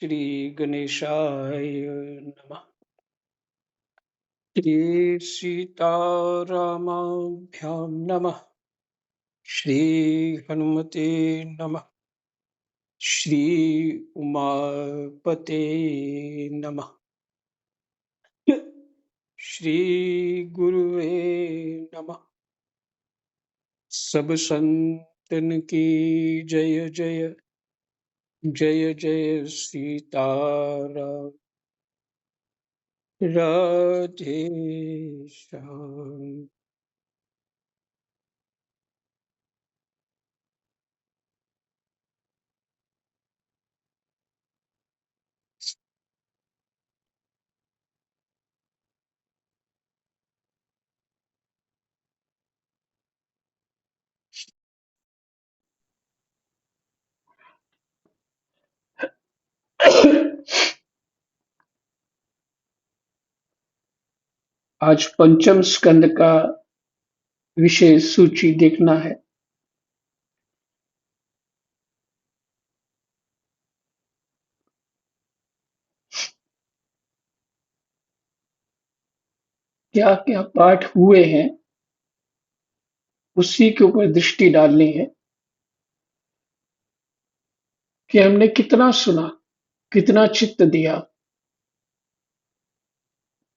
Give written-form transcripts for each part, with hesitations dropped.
श्री गणेशाय नमः। श्री सीतारामाभ्यां नमः। श्री हनुमते नमः। श्री उमापते नमः। श्री गुरुवे नमः। सब संतन की जय जय। जय जय सीताराम। राधे श्याम। आज पंचम स्कंद का विषय सूची देखना है। क्या क्या पाठ हुए हैं उसी के ऊपर दृष्टि डालनी है कि हमने कितना सुना, कितना चित्त दिया।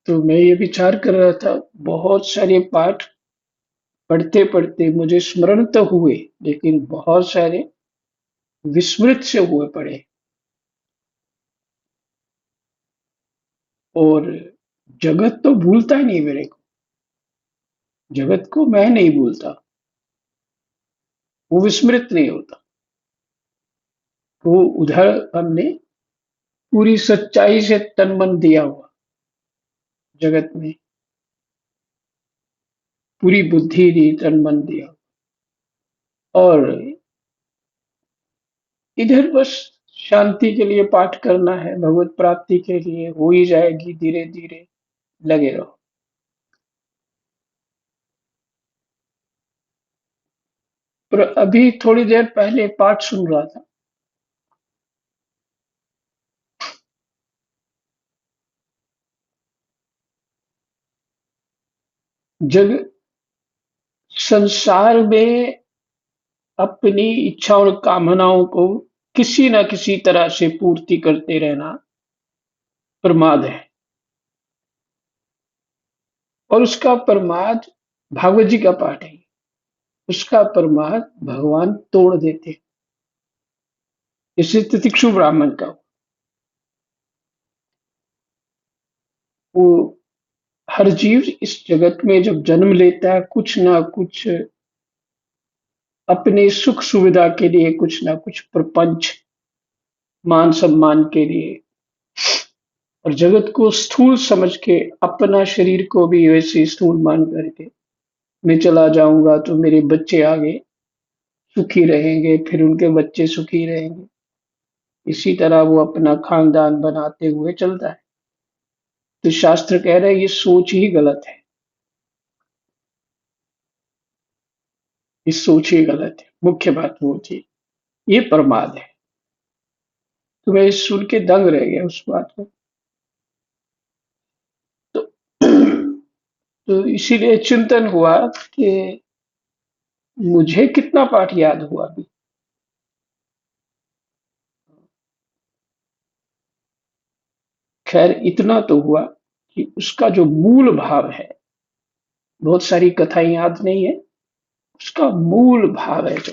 तो मैं ये विचार कर रहा था, बहुत सारे पाठ पढ़ते पढ़ते मुझे स्मरण तो हुए, लेकिन बहुत सारे विस्मृत से हुए पड़े। और जगत तो भूलता ही नहीं मेरे को, जगत को मैं नहीं भूलता, वो विस्मृत नहीं होता। वो उधर हमने पूरी सच्चाई से तन मन दिया हुआ, जगत में पूरी बुद्धि दी, तन मन दिया। और इधर बस शांति के लिए पाठ करना है, भगवत प्राप्ति के लिए हो ही जाएगी, धीरे धीरे लगे रहो। पर अभी थोड़ी देर पहले पाठ सुन रहा था। जग संसार में अपनी इच्छा और कामनाओं को किसी न किसी तरह से पूर्ति करते रहना प्रमाद है। और उसका प्रमाद भागवत जी का पाठ है, उसका प्रमाद भगवान तोड़ देते हैं। जैसे तितिक्षु ब्राह्मण का, वो हर जीव इस जगत में जब जन्म लेता है, कुछ ना कुछ अपने सुख सुविधा के लिए, कुछ ना कुछ प्रपंच, मान सम्मान के लिए, और जगत को स्थूल समझ के, अपना शरीर को भी वैसे स्थूल मान करके, मैं चला जाऊंगा तो मेरे बच्चे आगे सुखी रहेंगे, फिर उनके बच्चे सुखी रहेंगे। इसी तरह वो अपना खानदान बनाते हुए चलता है। तो शास्त्र कह रहे हैं ये सोच ही गलत है, ये सोच ही गलत है। मुख्य बात वो थी, ये प्रमाद है। तो मैं सुन के दंग रह गया उस बात को। तो तो इसीलिए चिंतन हुआ कि मुझे कितना पाठ याद हुआ अभी। खैर इतना तो हुआ कि उसका जो मूल भाव है, बहुत सारी कथाएं याद नहीं है, उसका मूल भाव है जो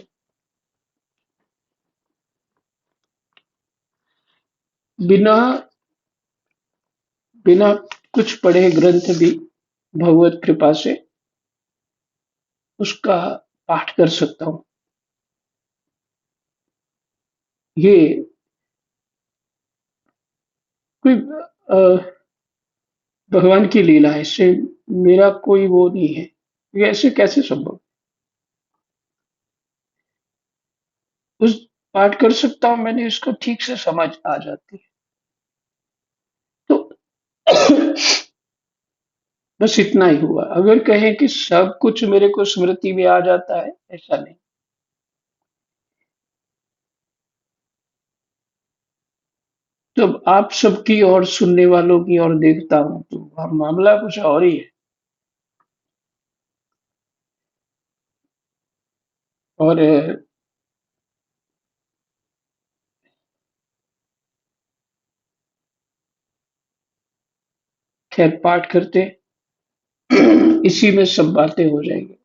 बिना बिना कुछ पढ़े ग्रंथ भी भगवत कृपा से उसका पाठ कर सकता हूँ। ये कोई भगवान की लीला है, इससे मेरा कोई वो नहीं है। ये ऐसे कैसे संभव? उस पाठ कर सकता हूँ, मैंने इसको ठीक से समझ आ जाती है। तो बस इतना ही हुआ। अगर कहें कि सब कुछ मेरे को स्मृति में आ जाता है, ऐसा नहीं। जब आप सबकी और सुनने वालों की ओर देखता हूँ तो मामला कुछ और ही है। और खैर पाठ करते इसी में सब बातें हो जाएंगी।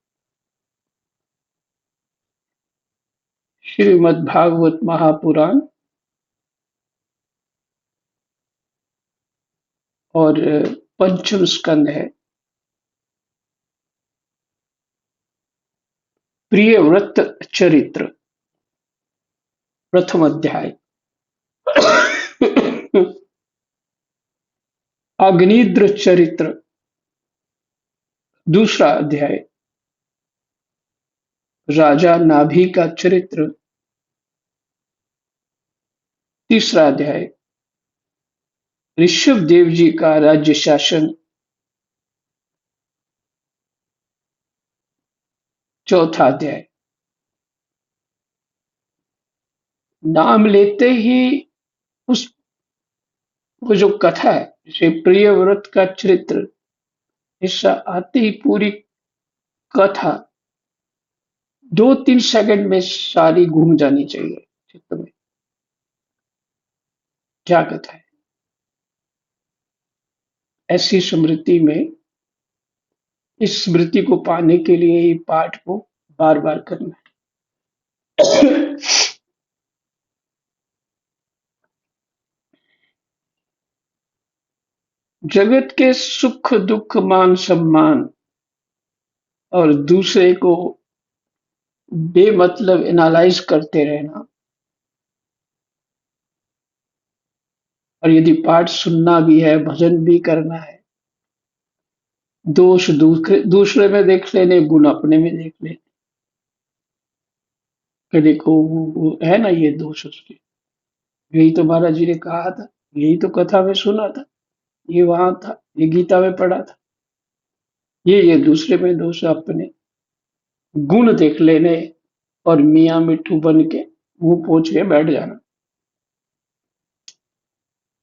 श्रीमद् भागवत महापुराण और पंचम स्कंद है। प्रियव्रत चरित्र, प्रथम अध्याय। अग्निद्र चरित्र, दूसरा अध्याय। राजा नाभि का चरित्र, तीसरा अध्याय। ऋषभ देव जी का राज्य शासन, चौथा अध्याय। नाम लेते ही उस वो जो कथा है, जैसे प्रियव्रत का चरित्र, हिस्सा आते ही पूरी कथा 2-3 सेकंड में सारी घूम जानी चाहिए चित्त में। क्या कथा है? ऐसी स्मृति में, इस स्मृति को पाने के लिए ही पाठ को बार बार करना है। जगत के सुख दुख मान सम्मान और दूसरे को बेमतलब एनालाइज करते रहना, और यदि पाठ सुनना भी है, भजन भी करना है, दोष दूसरे में देख लेने, गुण अपने में देख लेने कि देखो वो है ना, ये दोष उसके। यही तो महाराज जी ने कहा था, यही तो कथा में सुना था, ये वहां था, ये गीता में पढ़ा था। ये दूसरे में दोष अपने, गुण देख लेने और मियाँ मिट्ठू बन के मुंह पोंछ के बैठ जाना।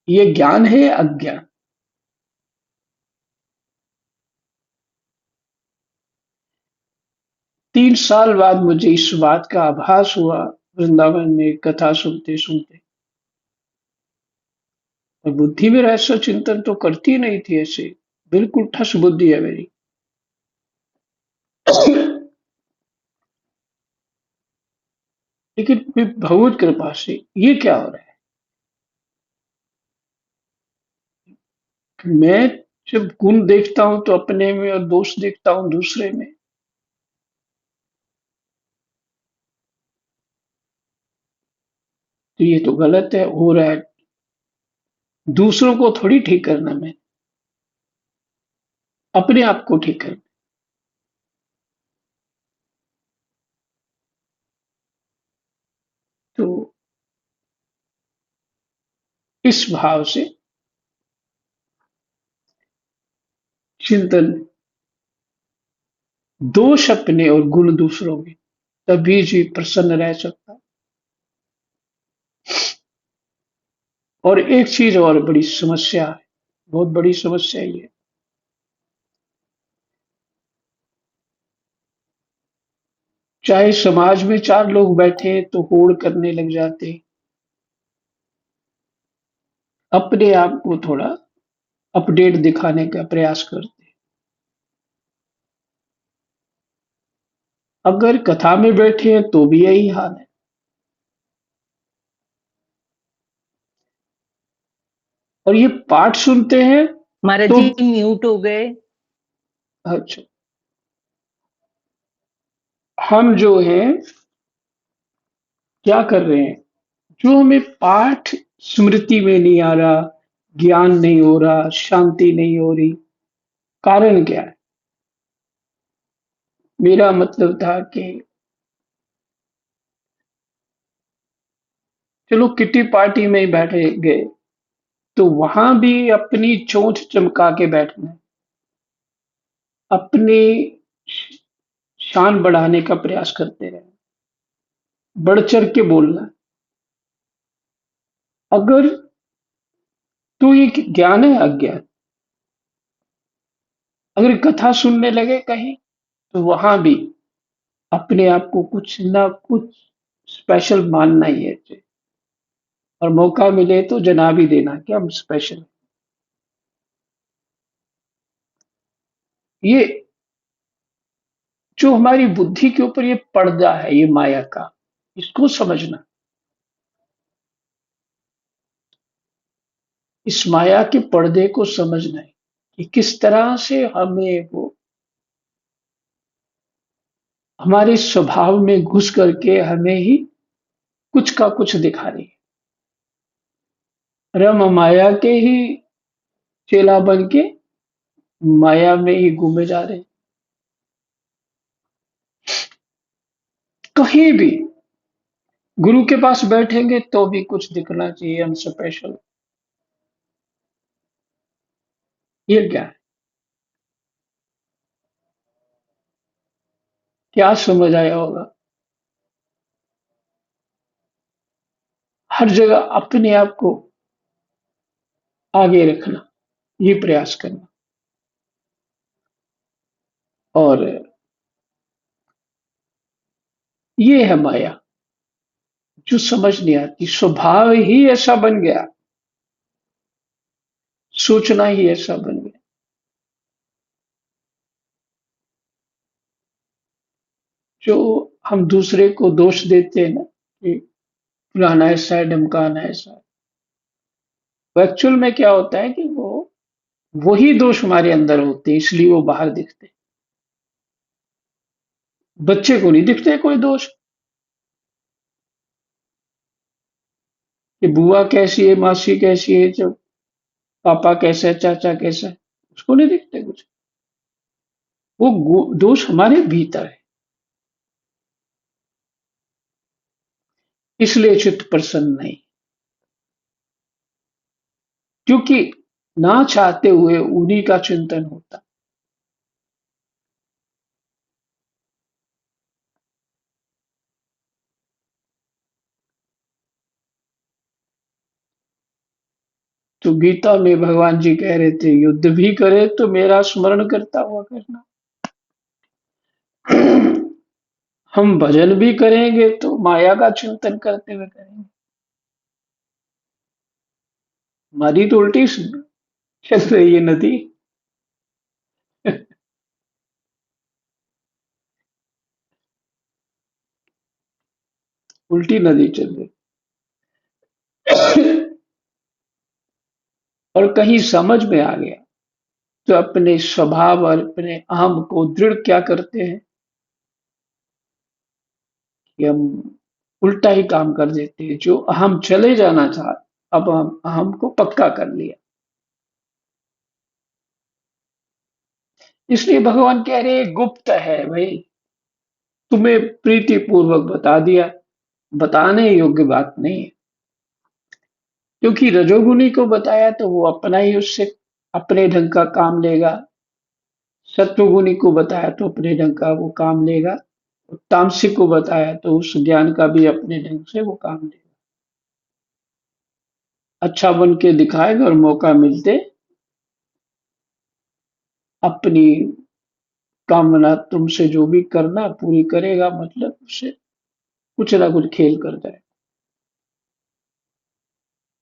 ये ज्ञान है या अज्ञान? 3 साल बाद मुझे इस बात का आभास हुआ, वृंदावन में कथा सुनते सुनते। और बुद्धि में ऐसा चिंतन तो करती नहीं थी ऐसे, बिल्कुल ठस बुद्धि है मेरी। लेकिन फिर भगवत कृपा से ये क्या हो रहा है, मैं जब गुण देखता हूं तो अपने में, और दोष देखता हूं दूसरे में। तो ये तो गलत है, हो रहा है। दूसरों को थोड़ी ठीक करना, मैं अपने आप को ठीक करना। तो इस भाव से चिंतन, दोष अपने और गुण दूसरों में, तभी जी प्रसन्न रह सकता है। और एक चीज और बड़ी समस्या है, बहुत बड़ी समस्या ये, चाहे समाज में 4 लोग बैठे तो होड़ करने लग जाते, अपने आप को थोड़ा अपडेट दिखाने का प्रयास करते। अगर कथा में बैठे हैं तो भी यही हाल है। और ये पाठ सुनते हैं महाराज तो, जी म्यूट हो गए। अच्छा, हम जो हैं क्या कर रहे हैं, जो हमें पाठ स्मृति में नहीं आ रहा, ज्ञान नहीं हो रहा, शांति नहीं हो रही, कारण क्या है? मेरा मतलब था कि चलो किटी पार्टी में ही बैठे गए, तो वहां भी अपनी चोंच चमका के बैठना है, अपनी शान बढ़ाने का प्रयास करते रहे, बढ़ चढ़ के बोलना। अगर तो ये ज्ञान है अज्ञान। अगर कथा सुनने लगे कहीं, तो वहां भी अपने आप को कुछ ना कुछ स्पेशल मानना ही है। और मौका मिले तो जना भी देना कि हम स्पेशल। ये जो हमारी बुद्धि के ऊपर ये पर्दा है, ये माया का, इसको समझना। इस माया के पर्दे को समझना है कि किस तरह से हमें वो हमारे स्वभाव में घुस करके हमें ही कुछ का कुछ दिखा रही है। और हम माया के ही चेला बन के माया में ही घूमे जा रहे हैं। कहीं भी गुरु के पास बैठेंगे तो भी कुछ दिखना चाहिए हम स्पेशल। ये क्या है? क्या समझ आया होगा? हर जगह अपने आप को आगे रखना, ये प्रयास करना। और ये है माया, जो समझ नहीं आती। स्वभाव ही ऐसा बन गया, सोचना ही ऐसा बन गया। जो हम दूसरे को दोष देते हैं ना कि फलाना ऐसा है, ढमकाना ऐसा है, वो एक्चुअल में क्या होता है कि वो वही दोष हमारे अंदर होते हैं, इसलिए वो बाहर दिखते हैं। बच्चे को नहीं दिखते कोई दोष कि बुआ कैसी है, मासी कैसी है, जब पापा कैसा है, चाचा कैसा है, उसको नहीं दिखते कुछ। वो दोष हमारे भीतर है, इसलिए चित्त प्रसन्न नहीं। क्योंकि ना चाहते हुए उन्हीं का चिंतन होता। तो गीता में भगवान जी कह रहे थे, युद्ध भी करे तो मेरा स्मरण करता हुआ करना। हम भजन भी करेंगे तो माया का चिंतन करते हुए करेंगे। हमारी तो उल्टी चल रही है नदी। उल्टी नदी चल रही। और कहीं समझ में आ गया तो अपने स्वभाव और अपने अहम को दृढ़ क्या करते हैं कि हम उल्टा ही काम कर देते हैं। जो अहम चले जाना था, अब हम अहम को पक्का कर लिया। इसलिए भगवान कह रहे हैं, गुप्त है भाई, तुम्हें प्रीति पूर्वक बता दिया। बताने योग्य बात नहीं है। क्योंकि रजोगुनी को बताया तो वो अपना ही उससे अपने ढंग का काम लेगा। सत्वगुणी को बताया तो अपने ढंग का वो काम लेगा। और तामसिक को बताया तो उस ज्ञान का भी अपने ढंग से वो काम लेगा। अच्छा बन के दिखाएगा और मौका मिलते अपनी कामना तुमसे जो भी करना पूरी करेगा, मतलब उससे कुछ ना कुछ खेल कर जाए।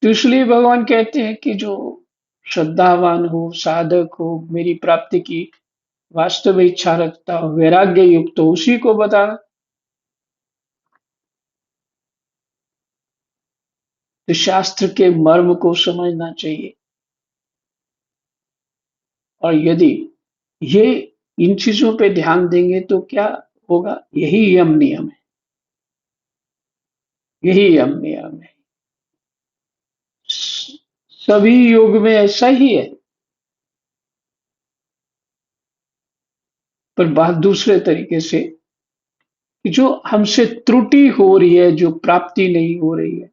तो इसलिए भगवान कहते हैं कि जो श्रद्धावान हो, साधक हो, मेरी प्राप्ति की वास्तव में इच्छा रखता हो, वैराग्य युक्त हो, उसी को बताना। तो शास्त्र के मर्म को समझना चाहिए। और यदि ये इन चीजों पे ध्यान देंगे तो क्या होगा? यही यम नियम है। यही यम नियम है। सभी योग में ऐसा ही है। पर बात दूसरे तरीके से कि जो हमसे त्रुटि हो रही है, जो प्राप्ति नहीं हो रही है,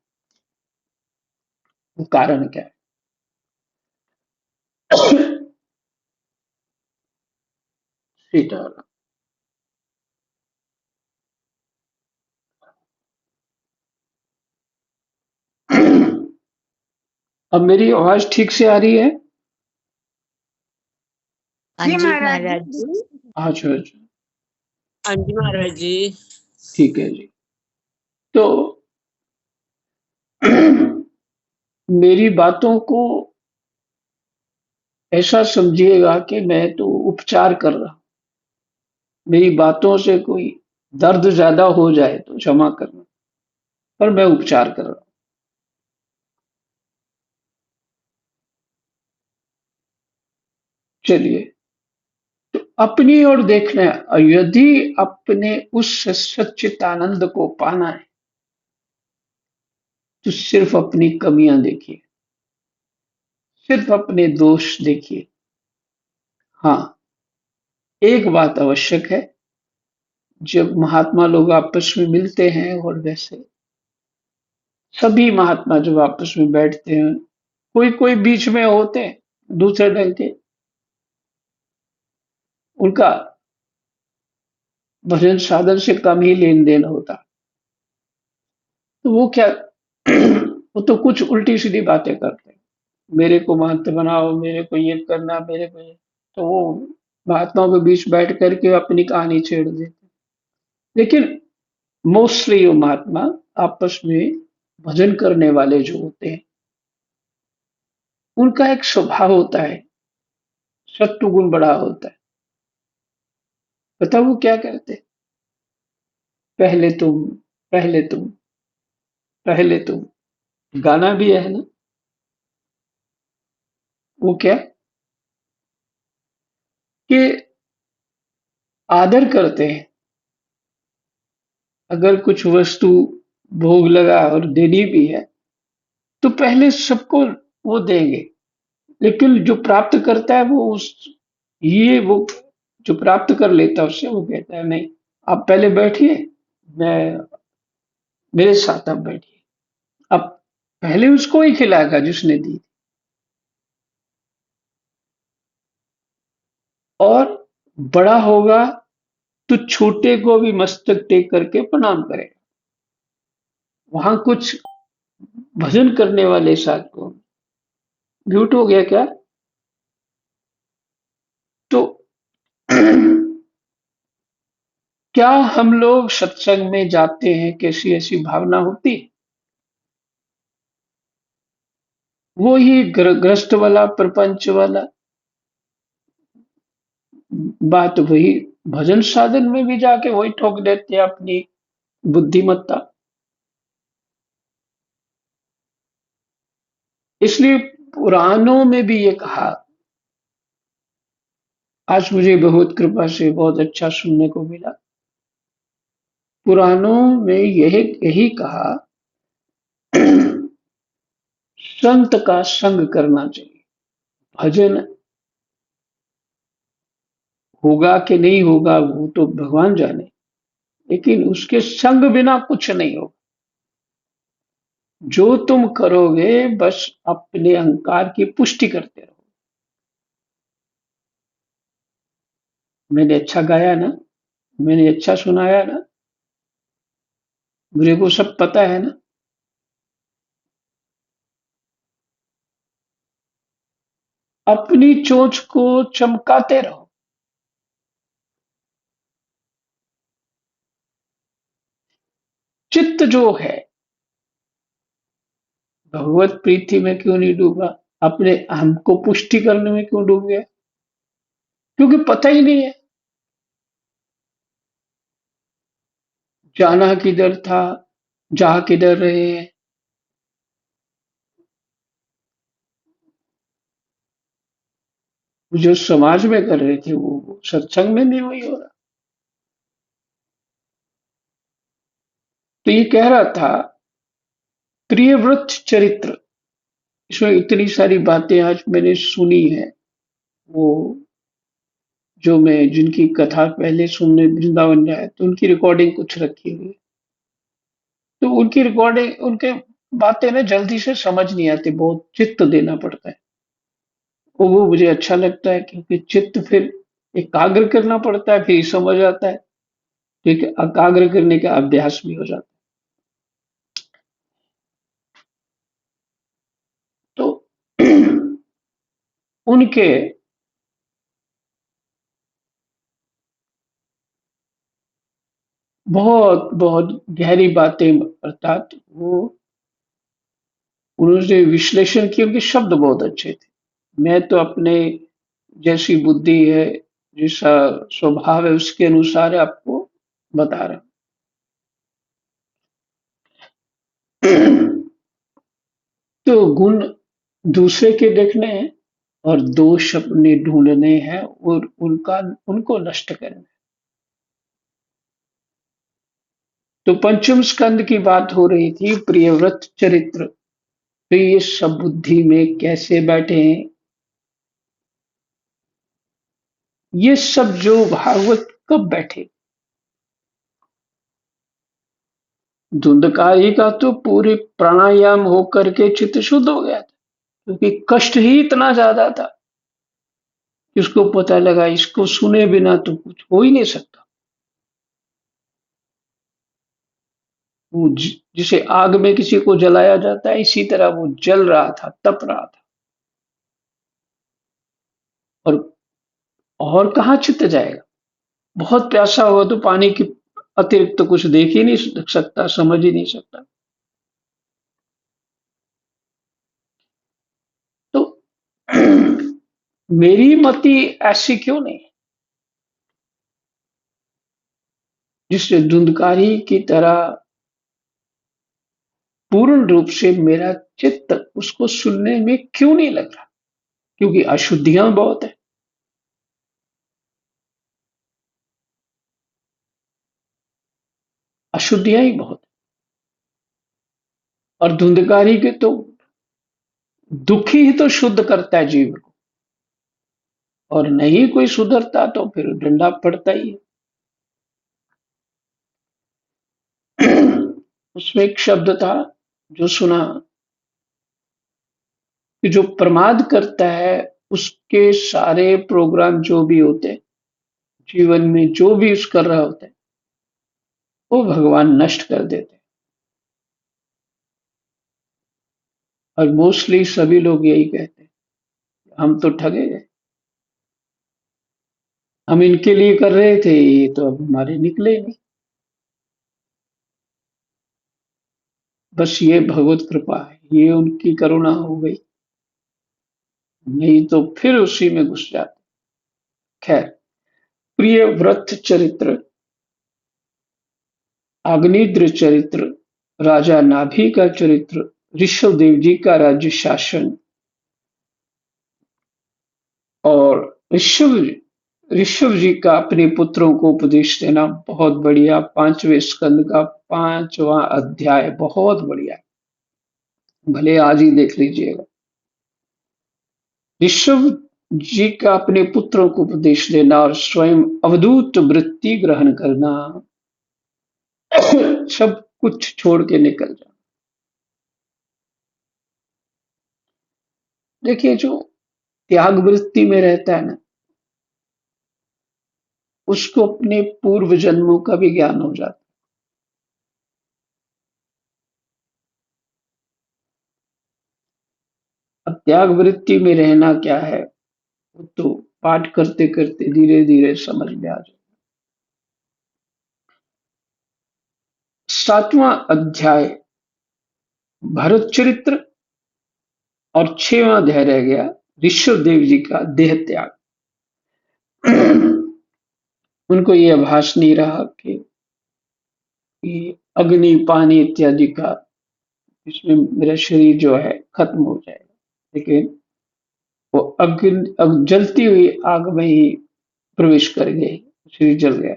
वो कारण क्या है? सीताराम। अब मेरी आवाज ठीक से आ रही है? हाँ जी जी महाराज महाराज जी। जी। अच्छा अच्छा, हाँ जी महाराज जी। ठीक है जी। तो मेरी बातों को ऐसा समझिएगा कि मैं तो उपचार कर रहा हूं। मेरी बातों से कोई दर्द ज्यादा हो जाए तो क्षमा करना, पर मैं उपचार कर रहा हूं। चलिए, तो अपनी ओर देखना है, और यदि अपने उस सच्चिदानंद को पाना है तो सिर्फ अपनी कमियां देखिए, सिर्फ अपने दोष देखिए। हाँ, एक बात आवश्यक है, जब महात्मा लोग आपस में मिलते हैं, और वैसे सभी महात्मा जब आपस में बैठते हैं, कोई कोई बीच में होते हैं दूसरे ढंग के, उनका भजन साधन से कम ही लेन देन होता, तो वो क्या वो तो कुछ उल्टी सीधी बातें करते हैं। मेरे को महंत बनाओ, मेरे को ये करना, मेरे को ये, तो वो महात्माओं के बीच बैठ करके अपनी कहानी छेड़ देते। लेकिन मोस्टली वो महात्मा आपस में भजन करने वाले जो होते हैं, उनका एक स्वभाव होता है, सत्व गुण बड़ा होता है। पता वो क्या कहते हैं? पहले तुम, पहले तुम, पहले तुम। गाना भी है ना, वो क्या कि आदर करते हैं। अगर कुछ वस्तु भोग लगा और देनी भी है, तो पहले सबको वो देंगे। लेकिन जो प्राप्त करता है वो उस ये वो जो प्राप्त कर लेता है उससे वो कहता है नहीं, आप पहले बैठिए, मैं मेरे साथ आप बैठिए। अब पहले उसको ही खिलाएगा जिसने दी, और बड़ा होगा तो छोटे को भी मस्तक टेक करके प्रणाम करेगा। वहां कुछ भजन करने वाले साथ को झूठ हो गया क्या? तो क्या हम लोग सत्संग में जाते हैं, कैसी ऐसी भावना होती है? वो ही ग्रस्त वाला, प्रपंच वाला बात, वही भजन साधन में भी जाके वही ठोक देते हैं अपनी बुद्धिमत्ता। इसलिए पुराणों में भी ये कहा, आज मुझे बहुत कृपा से बहुत अच्छा सुनने को मिला। पुराणों में यही यही कहा, संत का संग करना चाहिए। भजन होगा कि नहीं होगा वो तो भगवान जाने, लेकिन उसके संग बिना कुछ नहीं होगा। जो तुम करोगे बस अपने अहंकार की पुष्टि करते रहो। मैंने अच्छा गाया ना, मैंने अच्छा सुनाया ना, मुझे को सब पता है ना। अपनी चोंच को चमकाते रहो। चित्त जो है भगवत प्रीति में क्यों नहीं डूबा? अपने अहम को पुष्टि करने में क्यों डूब गया? क्योंकि पता ही नहीं है जाना किधर था, जा किधर रहे हैं। जो समाज में कर रहे थे वो सत्संग में भी वही हो रहा। तो ये कह रहा था, प्रियव्रत चरित्र, इसमें इतनी सारी बातें आज मैंने सुनी है। वो जो मैं जिनकी कथा पहले सुनने वृंदावन जाए तो उनकी रिकॉर्डिंग कुछ रखी हुई है। तो उनकी रिकॉर्डिंग, उनके बातें ना जल्दी से समझ नहीं आती, बहुत चित्त देना पड़ता है। वो मुझे अच्छा लगता है, क्योंकि चित्त फिर एकाग्र करना पड़ता है, फिर समझ आता है। ठीक है, एकाग्र करने का अभ्यास भी हो जाता है। तो उनके बहुत बहुत गहरी बातें, अर्थात वो उन्होंने विश्लेषण किया, उनके शब्द बहुत अच्छे थे। मैं तो अपने जैसी बुद्धि है, जैसा स्वभाव है, उसके अनुसार आपको बता रहा हूँ। तो गुण दूसरे के देखने हैं और दोष अपने ढूंढने हैं और उनका उनको नष्ट करना है। तो पंचम स्कंद की बात हो रही थी, प्रियव्रत चरित्र। तो ये सब बुद्धि में कैसे बैठे हैं, ये सब जो भागवत कब बैठे। धुंधकारी का तो पूरे प्राणायाम होकर के चित्त शुद्ध हो गया था, क्योंकि कष्ट ही इतना ज्यादा था कि उसको पता लगा इसको सुने बिना तो कुछ हो ही नहीं सकता। वो जिसे आग में किसी को जलाया जाता है, इसी तरह वो जल रहा था, तप रहा था। और कहाँ चित्त जाएगा। बहुत प्यासा हुआ तो पानी की अतिरिक्त तो कुछ देख ही नहीं सकता, समझ ही नहीं सकता। तो मेरी मति ऐसी क्यों नहीं, जिससे धुंधकारी की तरह पूर्ण रूप से मेरा चित्त उसको सुनने में क्यों नहीं लग रहा। क्योंकि अशुद्धियां बहुत है, अशुद्धियां ही बहुत है। और धुंधकारी के तो दुख ही तो शुद्ध करता है जीव को, और नहीं कोई सुधरता तो फिर डंडा पड़ता ही है। उसमें एक शब्द था जो सुना, कि जो प्रमाद करता है उसके सारे प्रोग्राम जो भी होते हैं जीवन में, जो भी उस कर रहा होता है, वो भगवान नष्ट कर देते हैं। और मोस्टली सभी लोग यही कहते हैं, हम तो ठगे गए, हम इनके लिए कर रहे थे, ये तो अब हमारे निकले नहीं। बस ये भगवत कृपा है, ये उनकी करुणा हो गई, नहीं तो फिर उसी में घुस जाते। खैर, प्रिय व्रत चरित्र, अग्निद्र चरित्र, राजा नाभि का चरित्र, ऋषभ देव जी का राज्य शासन, और ऋषभ ऋषभ जी का अपने पुत्रों को उपदेश देना, बहुत बढ़िया। पांचवें स्कंद का पांचवा अध्याय बहुत बढ़िया है, भले आज ही देख लीजिएगा। ऋषभ जी का अपने पुत्रों को उपदेश देना और स्वयं अवधूत वृत्ति ग्रहण करना, सब कुछ छोड़ के निकल जाना। देखिए, जो त्याग वृत्ति में रहता है ना, उसको अपने पूर्व जन्मों का भी ज्ञान हो जाता है। अब त्याग वृत्ति में रहना क्या है, वो तो पाठ करते करते धीरे धीरे समझ में आ जाए। सातवां अध्याय भरत चरित्र, और छठवां अध्याय रह गया ऋषभ देव जी का देह त्याग। उनको ये आभास नहीं रहा कि अग्नि पानी इत्यादि का, इसमें मेरा शरीर जो है खत्म हो जाएगा। लेकिन वो जलती हुई आग में ही प्रवेश कर गई, शरीर जल गया।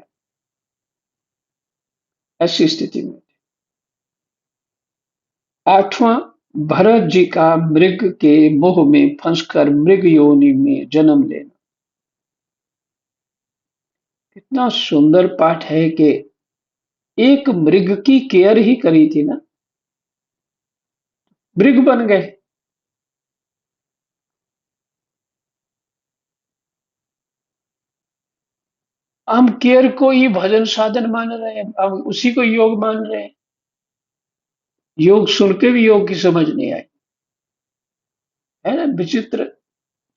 ऐसी स्थिति में आठवां, भरत जी का मृग के मोह में फंसकर मृग योनि में जन्म लेना। कितना सुंदर पाठ है कि एक मृग की केयर ही करी थी ना, मृग बन गए। हम केयर को ही भजन साधन मान रहे हैं, हम उसी को योग मान रहे हैं। योग सुन के भी योग की समझ नहीं आई, है ना, विचित्र।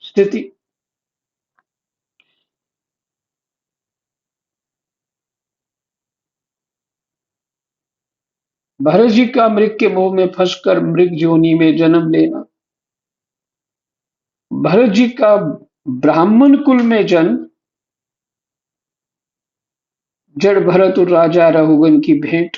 स्थिति। भरत जी का मृग के मोह में फंसकर मृग योनि में जन्म लेना, भरत जी का ब्राह्मण कुल में जन्म, जड़ भरत और राजा रघुगन की भेंट।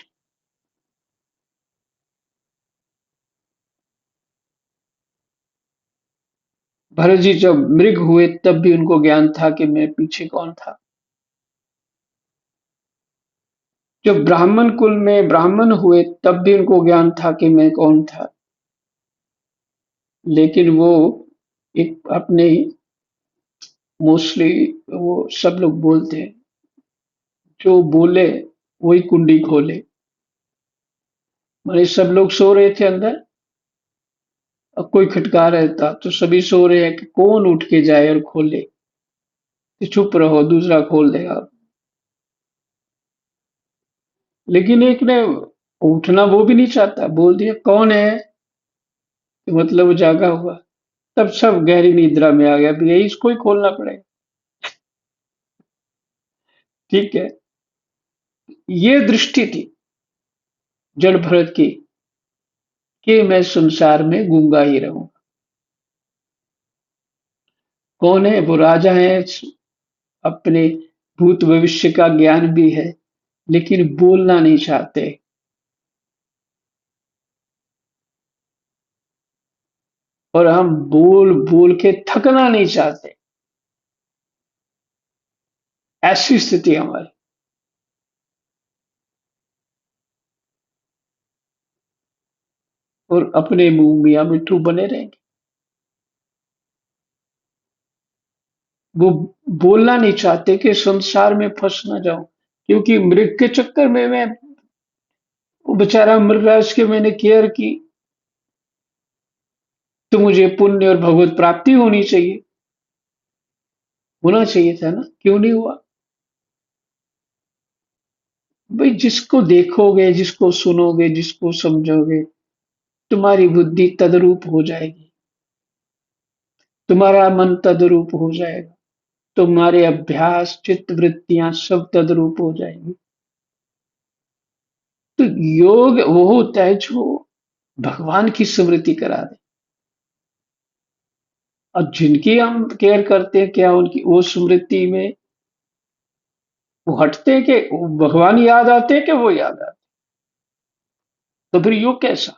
भरत जी जब मृग हुए तब भी उनको ज्ञान था कि मैं पीछे कौन था। जब ब्राह्मण कुल में ब्राह्मण हुए तब भी उनको ज्ञान था कि मैं कौन था। लेकिन वो एक अपने मोस्टली वो सब लोग बोलते हैं, जो बोले वही कुंडी खोले। माने सब लोग सो रहे थे अंदर, अब कोई खटका रहता तो सभी सो रहे हैं कि कौन उठ के जाए और खोले, कि चुप रहो दूसरा खोल देगा। लेकिन एक ने उठना वो भी नहीं चाहता, बोल दिया कौन है, तो मतलब वो जागा हुआ। तब सब गहरी निद्रा में आ गया, अब यही इसको ही खोलना पड़ेगा। ठीक है, ये दृष्टि थी जड़ भरत की कि मैं संसार में गूंगा ही रहूं। कौन है वो? राजा है, अपने भूत भविष्य का ज्ञान भी है, लेकिन बोलना नहीं चाहते। और हम बोल बोल के थकना नहीं चाहते, ऐसी स्थिति हमारी। और अपने मुंह मियाँ मिट्ठू बने रहेंगे। वो बोलना नहीं चाहते कि संसार में फंस ना जाऊं, क्योंकि मृग के चक्कर में मैं, वो बेचारा मर रहा है, उसके मैंने केयर की तो मुझे पुण्य और भगवत प्राप्ति होनी चाहिए, होना चाहिए था ना, क्यों नहीं हुआ? भाई जिसको देखोगे, जिसको सुनोगे, जिसको समझोगे, तुम्हारी बुद्धि तद्रूप हो जाएगी, तुम्हारा मन तद्रूप हो जाएगा, तुम्हारे अभ्यास चित्त वृत्तियां सब तद्रूप हो जाएंगी। तो योग वो होता है जो भगवान की स्मृति करा दे। और जिनकी हम केयर करते हैं, क्या उनकी वो स्मृति में वो हटते हैं कि वो भगवान याद आते हैं कि वो याद आते हैं? तो फिर योग कैसा?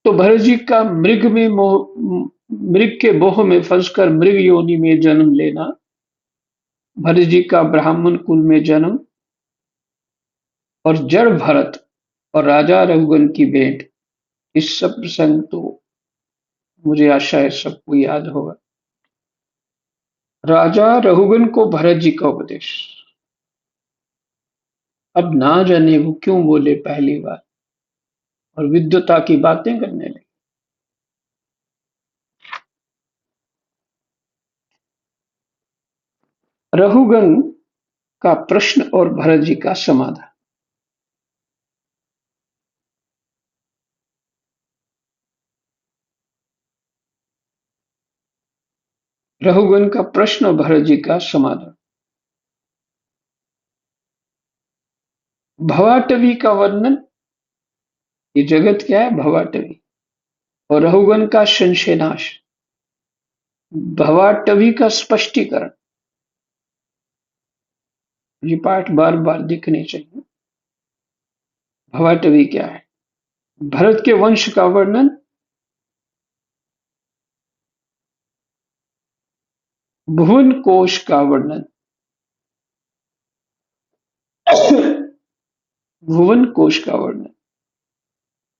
तो भरत जी का मृग के मोह में फंसकर मृग योनि में जन्म लेना, भरत जी का ब्राह्मण कुल में जन्म, और जड़ भरत और राजा रघुगन की भेंट। इस सब प्रसंग तो मुझे आशा है सबको याद होगा। राजा रघुगन को भरत जी का उपदेश। अब ना जाने वो क्यों बोले पहली बार और विद्वता की बातें करने लगे। रघुगन का प्रश्न और भरत जी का समाधान। रघुगन का प्रश्न और भरत जी का समाधान। भवाटवी का वर्णन, ये जगत क्या है भवाटवी, और रघुगन का संशयनाश। भवाटवी का स्पष्टीकरण, ये पाठ बार बार दिखने चाहिए। भवाटवी क्या है? भरत के वंश का वर्णन, भुवन कोश का वर्णन। भुवन कोश का वर्णन,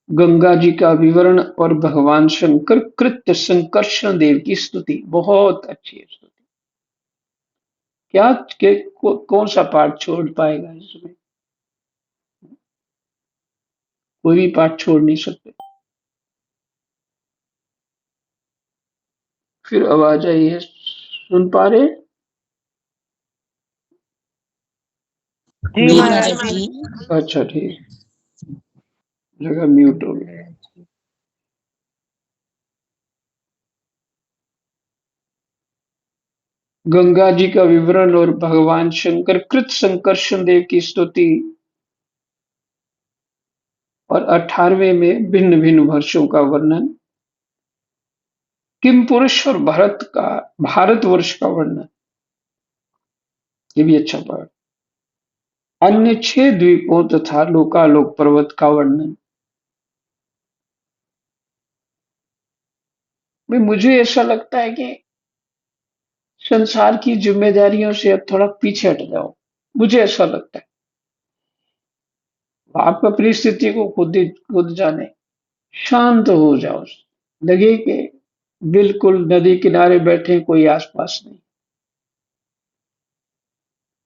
गंगा जी का विवरण और भगवान शंकर कृत्य संकर्षण देव की स्तुति। बहुत अच्छी है स्तुति। क्या कौन सा पाठ छोड़ पाएगा इसमें? कोई भी पाठ छोड़ नहीं सकते। फिर आवाज आई है, सुन पा रहे? जी जी महाराज महाराज जी। जी। अच्छा ठीक, जगह म्यूट हो गया। गंगा जी का विवरण और भगवान शंकर कृत संकर्षण देव की स्तुति और 18वें में भिन्न भिन्न वर्षों का वर्णन, किम पुरुष और भारतवर्ष का वर्णन, ये भी अच्छा पाठ। अन्य 6 द्वीपों तथा लोकालोक पर्वत का वर्णन। मुझे ऐसा लगता है कि संसार की जिम्मेदारियों से अब थोड़ा पीछे हट जाओ, मुझे ऐसा लगता है। आप अपनी स्थिति को खुद जाने, शांत हो जाओ, लगे कि बिल्कुल नदी किनारे बैठे, कोई आसपास नहीं।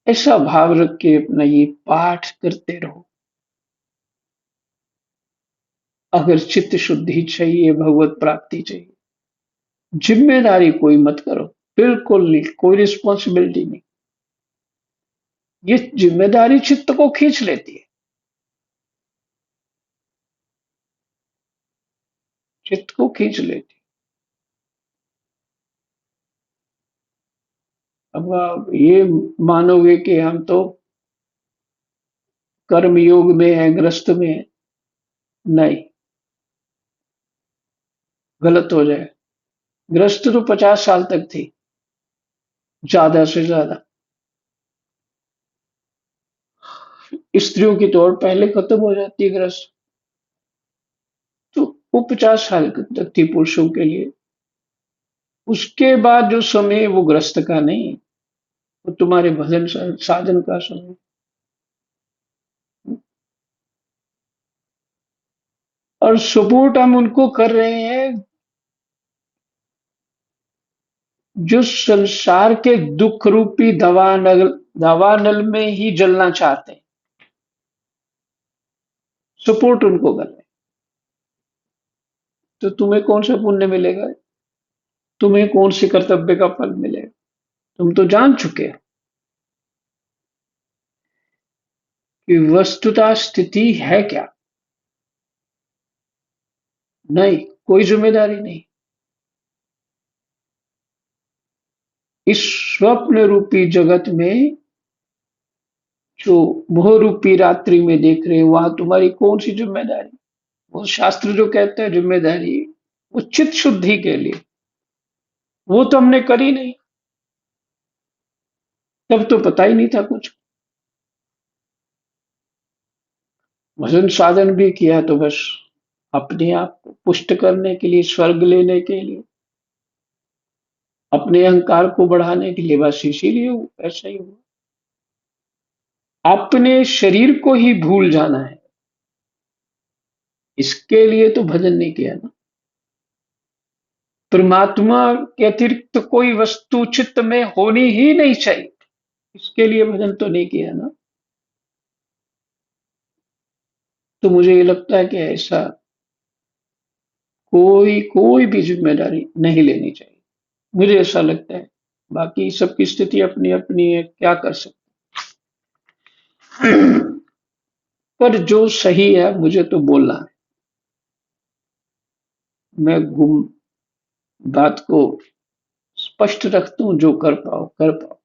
ऐसा भाव रख के अपना ये पाठ करते रहो। अगर चित्त शुद्धि चाहिए, भगवत प्राप्ति चाहिए, जिम्मेदारी कोई मत करो, बिल्कुल नहीं, कोई रिस्पॉन्सिबिलिटी नहीं। ये जिम्मेदारी चित्त को खींच लेती है, चित्त को खींच लेती है। अब आप ये मानोगे कि हम तो कर्म योग में है, ग्रस्त में है, नहीं, गलत हो जाए। ग्रस्त तो 50 साल तक थी, ज्यादा से ज्यादा। स्त्रियों की तो और पहले खत्म हो जाती है ग्रस्त, तो वो 50 साल तक थी पुरुषों के लिए। उसके बाद जो समय है, वो ग्रस्त का नहीं, वो तुम्हारे भजन साधन का समय। और सपोर्ट हम उनको कर रहे हैं जो संसार के दुख रूपी दावानल में ही जलना चाहते हैं। सपोर्ट उनको कर रहे हैं, तो तुम्हें कौन सा पुण्य मिलेगा, तुम्हें कौन सी कर्तव्य का फल मिलेगा? तुम तो जान चुके हो कि वस्तुतः स्थिति है क्या। नहीं, कोई जिम्मेदारी नहीं। इस स्वप्न रूपी जगत में जो मोह रूपी रात्रि में देख रहे हैं, वहां तुम्हारी कौन सी जिम्मेदारी? वो शास्त्र जो कहता है जिम्मेदारी, वो चित्त शुद्धि के लिए, वो तो हमने करी नहीं। तब तो पता ही नहीं था कुछ। भजन साधन भी किया तो बस अपने आप को पुष्ट करने के लिए, स्वर्ग लेने के लिए, अपने अहंकार को बढ़ाने के लिए, बस इसीलिए ऐसा ही हुआ। अपने शरीर को ही भूल जाना है, इसके लिए तो भजन नहीं किया ना। परमात्मा के अतिरिक्त कोई वस्तु चित्त में होनी ही नहीं चाहिए, इसके लिए भजन तो नहीं किया ना। तो मुझे ये लगता है कि ऐसा कोई कोई भी जिम्मेदारी नहीं लेनी चाहिए, मुझे ऐसा लगता है। बाकी सबकी स्थिति अपनी अपनी है, क्या कर सकते। पर जो सही है मुझे तो बोलना है। मैं गुम बात को स्पष्ट रखता हूं, जो कर पाओ कर पाओ।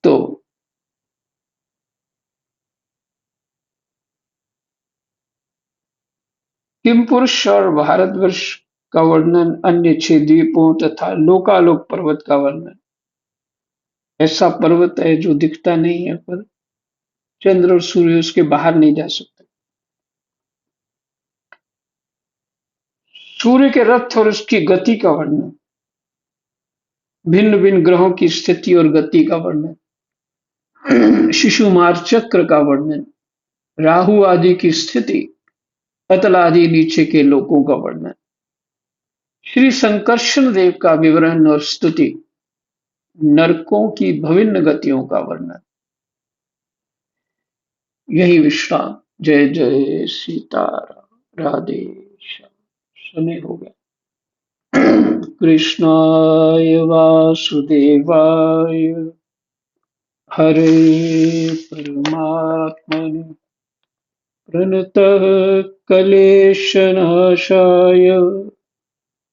तो किम पुरुष और भारतवर्ष का वर्णन, अन्य 6 द्वीपों तथा लोकालोक पर्वत का वर्णन। ऐसा पर्वत है जो दिखता नहीं है, पर चंद्र और सूर्य उसके बाहर नहीं जा सकते। सूर्य के रथ और उसकी गति का वर्णन, भिन्न भिन्न ग्रहों की स्थिति और गति का वर्णन, शिशुमार चक्र का वर्णन, राहु आदि की स्थिति, अतल आदि नीचे के लोकों का वर्णन, श्री संकर्षण देव का विवरण और स्तुति, नरकों की विभिन्न गतियों का वर्णन। यही विश्राम। जय जय सीताराम, राधे श्याम। समय हो गया। कृष्णाय वासुदेवाय हरे परमात्मने प्रणतः क्लेशनाशाय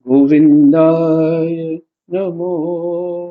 गोविन्दाय नमो